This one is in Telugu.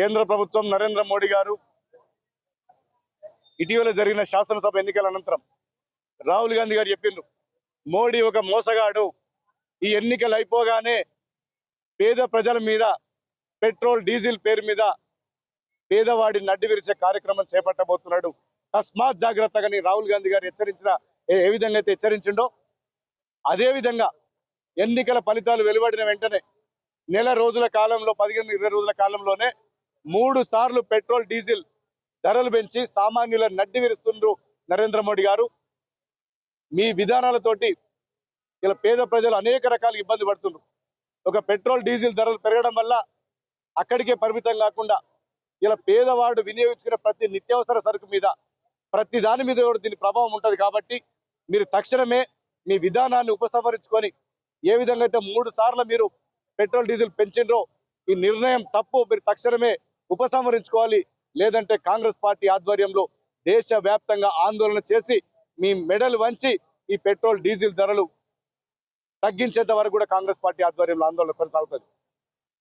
కేంద్ర ప్రభుత్వం నరేంద్ర మోడీ గారు ఇటీవల జరిగిన శాసనసభ ఎన్నికల అనంతరం రాహుల్ గాంధీ గారు చెప్పిండ్రు, మోడీ ఒక మోసగాడు, ఈ ఎన్నికలు అయిపోగానే పేద ప్రజల మీద పెట్రోల్ డీజిల్ పేరు మీద పేదవాడి నడ్డి విరిచే కార్యక్రమం చేపట్టబోతున్నాడు, తస్మాత్ జాగ్రత్తగా రాహుల్ గాంధీ గారు హెచ్చరించిన ఏ విధంగా అయితే హెచ్చరించిండో అదే విధంగా ఎన్నికల ఫలితాలు వెలువడిన వెంటనే నెల రోజుల కాలంలో 15-20 రోజుల కాలంలోనే 3 సార్లు పెట్రోల్ డీజిల్ ధరలు పెంచి సామాన్యుల నడ్డి విరుస్తుండ్రు నరేంద్ర మోడీ గారు. మీ విధానాలతోటి ఇలా పేద ప్రజలు అనేక రకాల ఇబ్బంది పడుతుండ్రు. ఒక పెట్రోల్ డీజిల్ ధరలు పెరగడం వల్ల అక్కడికే పరిమితం కాకుండా ఇలా పేదవాడు వినియోగించుకునే ప్రతి నిత్యావసర సరుకు మీద ప్రతి దాని మీద కూడా దీని ప్రభావం ఉంటుంది. కాబట్టి మీరు తక్షణమే మీ విధానాన్ని ఉపసంహరించుకొని ఏ విధంగా అయితే 3 సార్లు మీరు పెట్రోల్ డీజిల్ పెంచిండ్రో ఈ నిర్ణయం తప్పు, మీరు తక్షణమే ఉపసంహరించుకోవాలి. లేదంటే కాంగ్రెస్ పార్టీ ఆధ్వర్యంలో దేశవ్యాప్తంగా ఆందోళన చేసి మీ మెడలు వంచి ఈ పెట్రోల్ డీజిల్ ధరలు తగ్గించేంత వరకు కూడా కాంగ్రెస్ పార్టీ ఆధ్వర్యంలో ఆందోళన కొనసాగుతుంది.